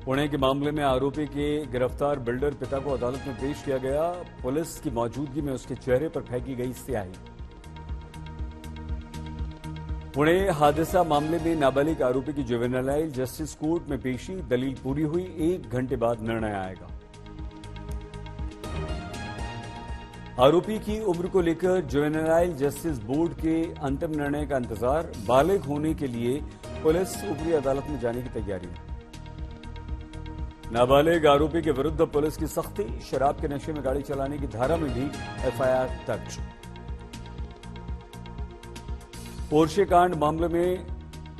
पुणे के मामले में आरोपी के गिरफ्तार बिल्डर पिता को अदालत में पेश किया गया। पुलिस की मौजूदगी में उसके चेहरे पर फेंकी गई स्याही। पुणे हादसा मामले में नाबालिग आरोपी की जुवेनाइल जस्टिस कोर्ट में पेशी, दलील पूरी हुई, 1 घंटे बाद निर्णय आएगा। आरोपी की उम्र को लेकर जुवेनाइल जस्टिस बोर्ड के अंतिम निर्णय का इंतजार। बालिग होने के लिए पुलिस ऊपरी अदालत में जाने की तैयारी है। नाबालिग आरोपी के विरुद्ध पुलिस की सख्ती, शराब के नशे में गाड़ी चलाने की धारा में भी एफआईआर दर्ज। पोर्शे कांड मामले में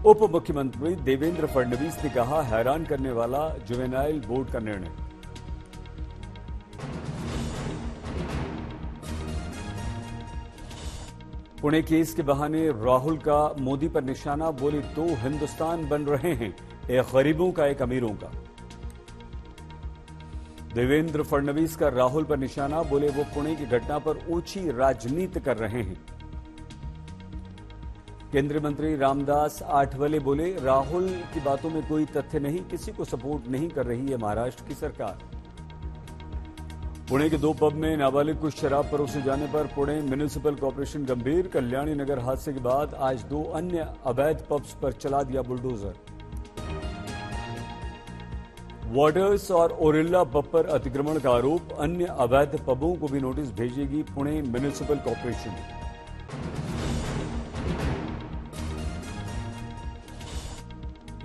उप मुख्यमंत्री देवेंद्र फडणवीस ने कहा, हैरान करने वाला जुवेनाइल बोर्ड का निर्णय। पुणे केस के बहाने राहुल का मोदी पर निशाना, बोले 2 हिंदुस्तान बन रहे हैं, एक गरीबों का एक अमीरों का। देवेंद्र फडणवीस का राहुल पर निशाना, बोले वो पुणे की घटना पर ओछी राजनीति कर रहे हैं। केंद्रीय मंत्री रामदास आठवले बोले, राहुल की बातों में कोई तथ्य नहीं, किसी को सपोर्ट नहीं कर रही है महाराष्ट्र की सरकार। पुणे के 2 पब में नाबालिग को शराब परोसे जाने पर पुणे म्युनिसिपल कॉर्पोरेशन गंभीर। कल्याणी नगर हादसे के बाद आज 2 अन्य अवैध पब्स पर चला दिया बुलडोजर। वाटर्स और ओरिल्ला पब पर अतिक्रमण का आरोप, अन्य अवैध पबों को भी नोटिस भेजेगी पुणे म्युनिसिपल कॉर्पोरेशन।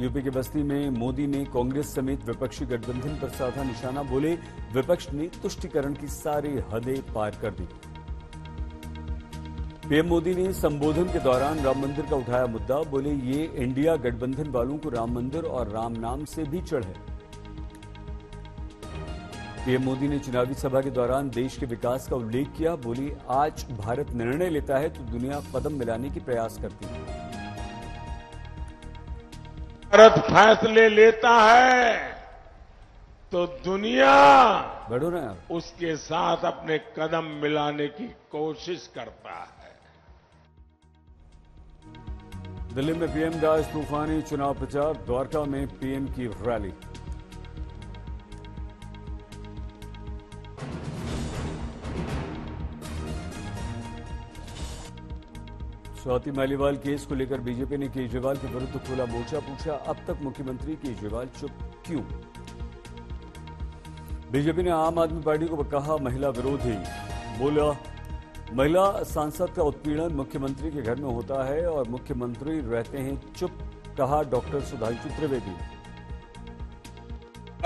यूपी के बस्ती में मोदी ने कांग्रेस समेत विपक्षी गठबंधन पर साधा निशाना, बोले विपक्ष ने तुष्टीकरण की सारी हदें पार कर दी। पीएम मोदी ने संबोधन के दौरान राम मंदिर का उठाया मुद्दा, बोले ये इंडिया गठबंधन वालों को राम मंदिर और राम नाम से भी चिढ़ है। पीएम मोदी ने चुनावी सभा के दौरान देश के विकास का उल्लेख किया, बोली आज भारत निर्णय लेता है तो दुनिया कदम मिलाने की प्रयास करती है। भारत फैसले लेता है तो दुनिया बढ़ो ना यार, उसके साथ अपने कदम मिलाने की कोशिश करता है। दिल्ली में पीएम का आज तूफानी चुनाव प्रचार, द्वारका में पीएम की रैली। स्वाति मालीवाल केस को लेकर बीजेपी ने केजरीवाल के विरुद्ध खोला मोर्चा, पूछा अब तक मुख्यमंत्री केजरीवाल चुप क्यों। बीजेपी ने आम आदमी पार्टी को कहा महिला विरोधी, बोला महिला सांसद का उत्पीड़न मुख्यमंत्री के घर में होता है और मुख्यमंत्री रहते हैं चुप, कहा डॉक्टर सुधांशु त्रिवेदी।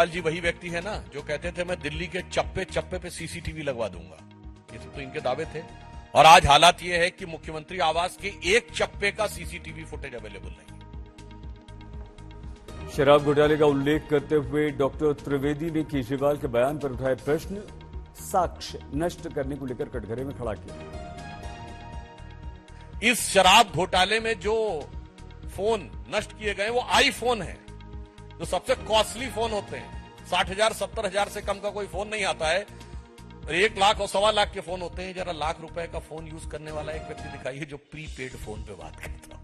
जी वही व्यक्ति है ना जो कहते थे मैं दिल्ली के चप्पे चप्पे पे सीसीटीवी लगवा दूंगा, ये तो इनके दावे थे। और आज हालात ये है कि मुख्यमंत्री आवास के एक चप्पे का सीसीटीवी फुटेज अवेलेबल नहीं। शराब घोटाले का उल्लेख करते हुए डॉक्टर त्रिवेदी ने केजरीवाल के बयान पर उठाए प्रश्न, साक्ष्य नष्ट करने को लेकर कटघरे में खड़ा किया। इस शराब घोटाले में जो फोन नष्ट किए गए वो आईफोन है, जो सबसे कॉस्टली फोन होते हैं। 60,000 70,000 से कम का कोई फोन नहीं आता है। 1 लाख और 1.25 लाख के फोन होते हैं। जरा लाख रुपए का फोन यूज करने वाला एक व्यक्ति दिखाइए जो प्रीपेड फोन पे बात करता हो।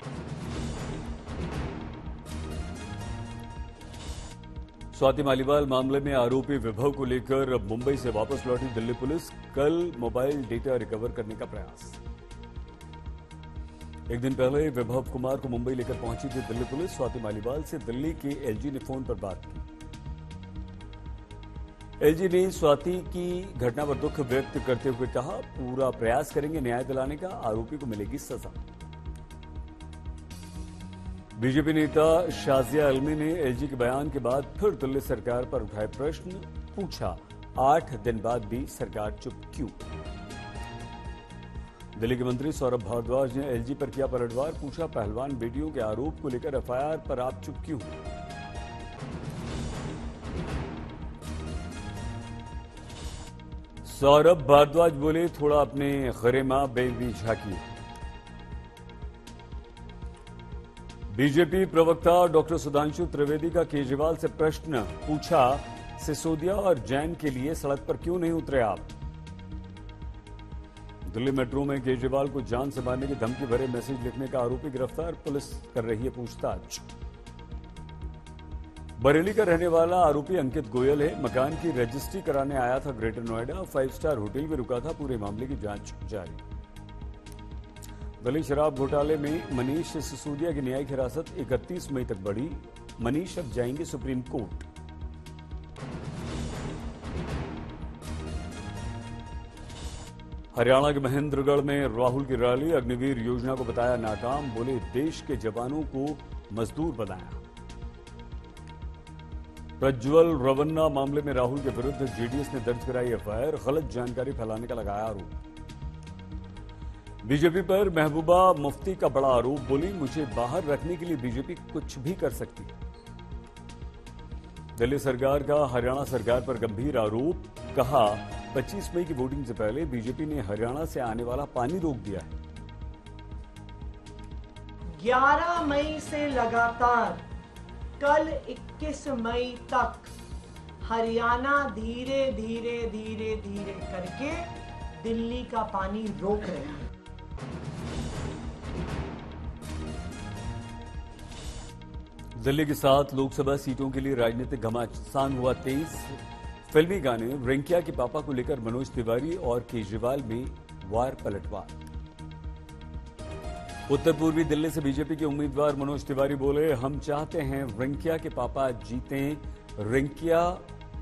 स्वाति मालीवाल मामले में आरोपी विभव को लेकर अब मुंबई से वापस लौटी दिल्ली पुलिस, कल मोबाइल डेटा रिकवर करने का प्रयास। एक दिन पहले विभव कुमार को मुंबई लेकर पहुंची थी दिल्ली पुलिस। स्वाति मालीवाल से दिल्ली के एलजी ने फोन पर बात की। एलजी ने स्वाति की घटना पर दुख व्यक्त करते हुए कहा पूरा प्रयास करेंगे न्याय दिलाने का, आरोपी को मिलेगी सजा। बीजेपी नेता शाजिया अल्मी ने एलजी के बयान के बाद फिर दिल्ली सरकार पर उठाए प्रश्न, पूछा 8 दिन बाद भी सरकार चुप क्यों। दिल्ली के मंत्री सौरभ भारद्वाज ने एलजी पर किया पलटवार, पूछा पहलवान बेटियों के आरोप को लेकर एफआईआर पर आप चुप क्यों। सौरभ भारद्वाज बोले थोड़ा अपने गरिमा बेबी झांकिए। बीजेपी प्रवक्ता डॉक्टर सुधांशु त्रिवेदी का केजरीवाल से प्रश्न, पूछा सिसोदिया और जैन के लिए सड़क पर क्यों नहीं उतरे आप। दिल्ली मेट्रो में केजरीवाल को जान से मारने की धमकी भरे मैसेज लिखने का आरोपी गिरफ्तार, पुलिस कर रही है पूछताछ। बरेली का रहने वाला आरोपी अंकित गोयल है। मकान की रजिस्ट्री कराने आया था ग्रेटर नोएडा। 5 स्टार होटल में रुका था। पूरे मामले की जांच जारी। दिल्ली शराब घोटाले में मनीष सिसोदिया की न्यायिक हिरासत 31 मई तक बढ़ी। मनीष अब जाएंगे सुप्रीम कोर्ट। हरियाणा के महेंद्रगढ़ में राहुल की रैली। अग्निवीर योजना को बताया नाकाम। बोले देश के जवानों को मजदूर बनाया। प्रज्वल रवन्ना मामले में राहुल के विरुद्ध जेडीएस ने दर्ज कराई एफआईआर। गलत जानकारी फैलाने का लगाया आरोप। बीजेपी पर महबूबा मुफ्ती का बड़ा आरोप। बोली मुझे बाहर रखने के लिए बीजेपी कुछ भी कर सकती है। दिल्ली सरकार का हरियाणा सरकार पर गंभीर आरोप। कहा 25 मई की वोटिंग से पहले बीजेपी ने हरियाणा से आने वाला पानी रोक दिया है। 11 मई से लगातार कल 21 मई तक हरियाणा धीरे धीरे धीरे धीरे करके दिल्ली का पानी रोक रहे हैं। दिल्ली की 7 लोकसभा सीटों के लिए राजनीतिक घमासान हुआ तेज। फिल्मी गाने रिंकिया के पापा को लेकर मनोज तिवारी और केजरीवाल में वार पलटवार। उत्तर पूर्वी दिल्ली से बीजेपी के उम्मीदवार मनोज तिवारी बोले हम चाहते हैं रिंकिया के पापा जीतें। रिंकिया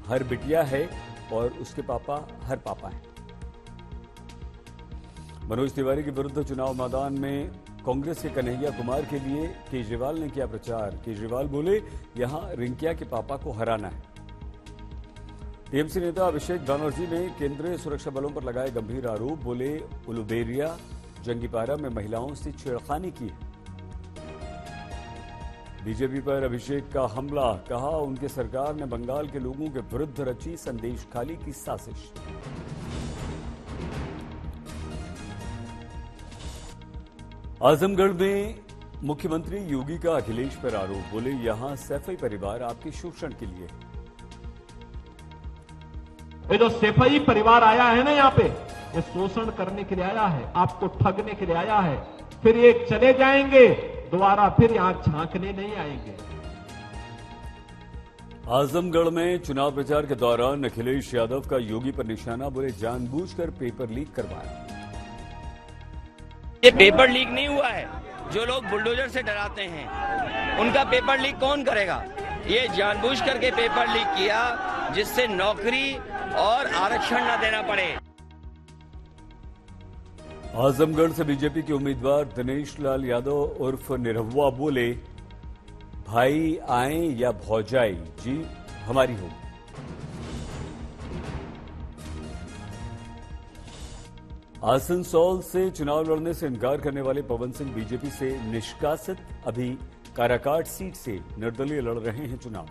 हर बिटिया है और उसके पापा हर पापा हैं। मनोज तिवारी के विरुद्ध चुनाव मैदान में कांग्रेस के कन्हैया कुमार के लिए केजरीवाल ने किया प्रचार। केजरीवाल बोले यहां रिंकिया के पापा को हराना है। टीएमसी नेता अभिषेक बनर्जी ने केंद्रीय सुरक्षा बलों पर लगाए गंभीर आरोप। बोले उलुबेरिया जंगीपारा में महिलाओं से छेड़खानी की है। बीजेपी पर अभिषेक का हमला। कहा उनकी सरकार ने बंगाल के लोगों के विरुद्ध रची संदेशखाली की साजिश। आजमगढ़ में मुख्यमंत्री योगी का अखिलेश पर आरोप। बोले यहां सैफई परिवार आपके शोषण के लिए। ये जो सैफई परिवार आया है ना यहाँ पे, ये शोषण करने के लिए आया है, आपको ठगने के लिए आया है। फिर ये चले जाएंगे, दोबारा फिर यहां झांकने नहीं आएंगे। आजमगढ़ में चुनाव प्रचार के दौरान अखिलेश यादव का योगी पर निशाना। बोले जानबूझकर पेपर लीक करवाया। ये पेपर लीक नहीं हुआ है। जो लोग बुलडोजर से डराते हैं उनका पेपर लीक कौन करेगा। ये जानबूझ करके पेपर लीक किया जिससे नौकरी और आरक्षण न देना पड़े। आजमगढ़ से बीजेपी के उम्मीदवार दिनेश लाल यादव उर्फ निरहुआ बोले भाई आए या भौजाई जी हमारी हो। आसनसोल से चुनाव लड़ने से इनकार करने वाले पवन सिंह बीजेपी से निष्कासित। अभी काराकाट सीट से निर्दलीय लड़ रहे हैं चुनाव।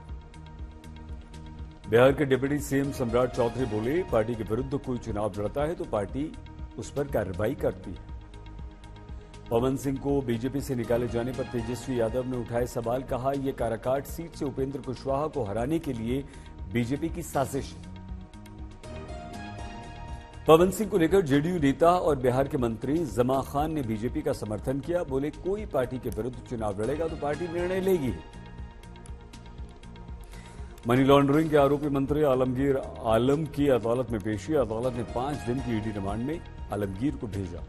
बिहार के डिप्टी सीएम सम्राट चौधरी बोले पार्टी के विरुद्ध कोई चुनाव लड़ता है तो पार्टी उस पर कार्रवाई करती है। पवन सिंह को बीजेपी से निकाले जाने पर तेजस्वी यादव ने उठाए सवाल। कहा यह काराकाट सीट से उपेंद्र कुशवाहा को हराने के लिए बीजेपी की साजिश है। पवन सिंह को लेकर जेडीयू नेता और बिहार के मंत्री जमा खान ने बीजेपी का समर्थन किया। बोले कोई पार्टी के विरुद्ध चुनाव लड़ेगा तो पार्टी निर्णय लेगी। मनी लॉन्ड्रिंग के आरोपी मंत्री आलमगीर आलम की अदालत में पेशी। अदालत ने 5 दिन की ईडी रिमांड में आलमगीर को भेजा।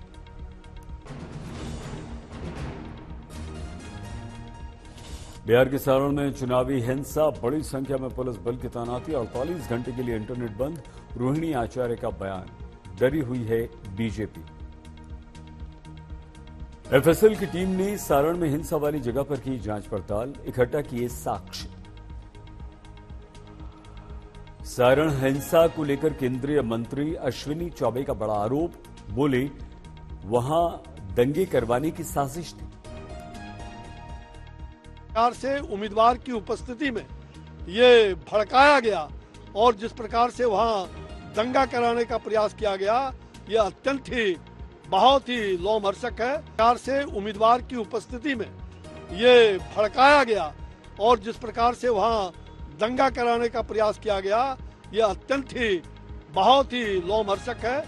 बिहार के सारण में चुनावी हिंसा। बड़ी संख्या में पुलिस बल की तैनाती। 48 घंटे के लिए इंटरनेट बंद। रोहिणी आचार्य का बयान। डरी हुई है बीजेपी। एफएसएल की टीम ने सारण में हिंसा वाली जगह पर की जांच पड़ताल। इकट्ठा किए साक्ष्य। सारण हिंसा को लेकर केंद्रीय मंत्री अश्विनी चौबे का बड़ा आरोप। बोले वहां दंगे करवाने की साजिश थी। प्रकार से उम्मीदवार की उपस्थिति में ये भड़काया गया और जिस प्रकार से वहां दंगा कराने का प्रयास किया गया, यह अत्यंत ही बहुत ही लोमहर्षक है। प्रकार से उम्मीदवार की उपस्थिति में ये भड़काया गया और जिस प्रकार से वहां दंगा कराने का प्रयास किया गया, यह अत्यंत ही बहुत ही लोमहर्षक है।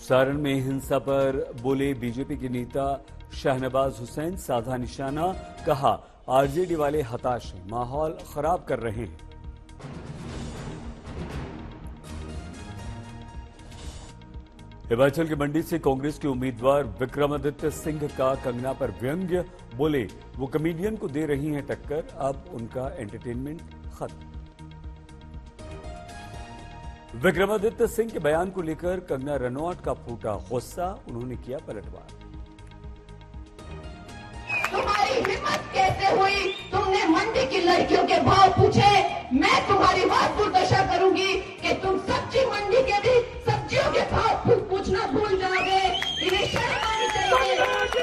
सारण में हिंसा पर बोले बीजेपी के नेता शाहनवाज हुसैन। साधा निशाना। कहा आरजेडी वाले हताश हैं, माहौल खराब कर रहे हैं। हिमाचल के मंडी से कांग्रेस के उम्मीदवार विक्रमादित्य सिंह का कंगना पर व्यंग्य, बोले वो कमेडियन को दे रही हैं टक्कर, अब उनका एंटरटेनमेंट खत्म। विक्रमादित्य सिंह के बयान को लेकर कंगना रनौत का फूटा गुस्सा, उन्होंने किया पलटवार। तुम्हारी हिम्मत कैसे हुई? तुमने मंडी की लड़कियों के भाव पूछे। मैं तुम्हारी बात दुर्दशा करूंगी कि तुम सब्जी मंडी के भी सब्जियों के भाव पूछना भूल जाओगे। इन्हें शर्म आनी चाहिए।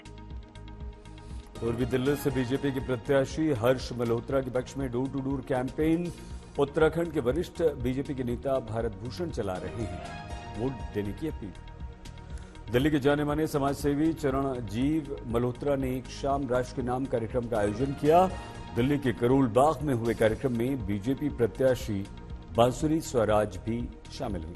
पूर्वी दिल्ली से बीजेपी के प्रत्याशी हर्ष मल्होत्रा के पक्ष में door to door campaign. Uttarakhand के वरिष्ठ बीजेपी के नेता भारत भूषण चला रहे हैं वोट देने की अपील। दिल्ली के जाने माने समाजसेवी चरणजीव मल्होत्रा ने एक शाम राष्ट्र के नाम कार्यक्रम का आयोजन किया। दिल्ली के करोल बाग में हुए कार्यक्रम में बीजेपी प्रत्याशी बांसुरी स्वराज भी शामिल हुई।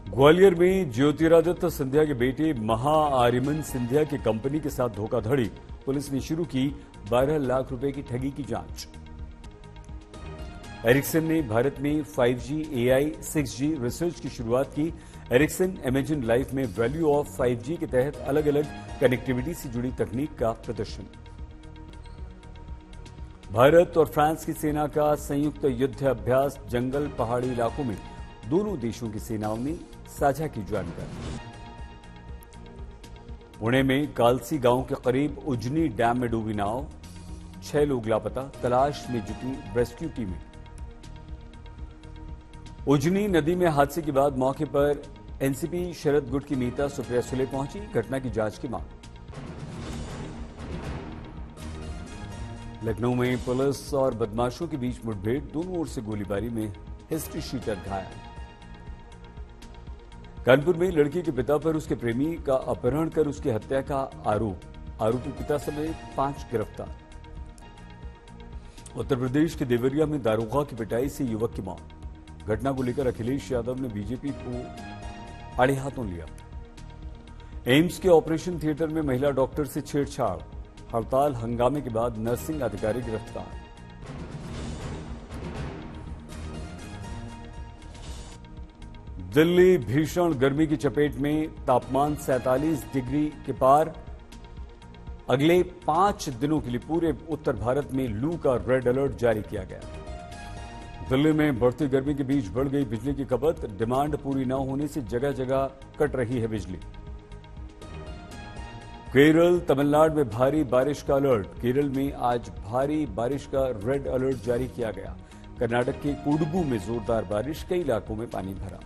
ग्वालियर में ज्योतिरादित्य सिंधिया के बेटे महाआर्यमन सिंधिया की कंपनी के साथ धोखाधड़ी, पुलिस ने शुरू की 12 लाख रुपए की ठगी की जांच। एरिक्सन ने भारत में 5G, AI, 6G रिसर्च की शुरुआत की। एरिक्सन इमेजिन लाइफ में वैल्यू ऑफ 5G के तहत अलग अलग कनेक्टिविटी से जुड़ी तकनीक का प्रदर्शन। भारत और फ्रांस की सेना का संयुक्त युद्ध अभ्यास, जंगल पहाड़ी इलाकों में दोनों देशों की सेनाओं ने साझा की जानकारी। पुणे में कालसी गांव के करीब उजनी डैम में डूबी नाव, 6 लोग लापता, तलाश में जुटी रेस्क्यू टीमें। उजनी नदी में हादसे के बाद मौके पर एनसीपी शरद गुट की नेता सुप्रिया सुले पहुंची, घटना की जांच की मांग। लखनऊ में पुलिस और बदमाशों के बीच मुठभेड़, दोनों ओर से गोलीबारी में हिस्ट्री शीटर घायल। कानपुर में लड़की के पिता पर उसके प्रेमी का अपहरण कर उसकी हत्या का आरोप, आरोपी पिता समेत 5 गिरफ्तार। उत्तर प्रदेश के देवरिया में दारोगा की पिटाई से युवक की मौत, घटना को लेकर अखिलेश यादव ने बीजेपी को आड़े हाथों लिया। एम्स के ऑपरेशन थिएटर में महिला डॉक्टर से छेड़छाड़, हड़ताल हंगामे के बाद नर्सिंग अधिकारी गिरफ्तार। दिल्ली भीषण गर्मी की चपेट में, तापमान 47 डिग्री के पार। अगले 5 दिनों के लिए पूरे उत्तर भारत में लू का रेड अलर्ट जारी किया गया। दिल्ली में बढ़ती गर्मी के बीच बढ़ गई बिजली की खपत, डिमांड पूरी न होने से जगह जगह कट रही है बिजली। केरल, तमिलनाडु में भारी बारिश का अलर्ट, केरल में आज भारी बारिश का रेड अलर्ट जारी किया गया। कर्नाटक के कोडगू में जोरदार बारिश, कई इलाकों में पानी भरा।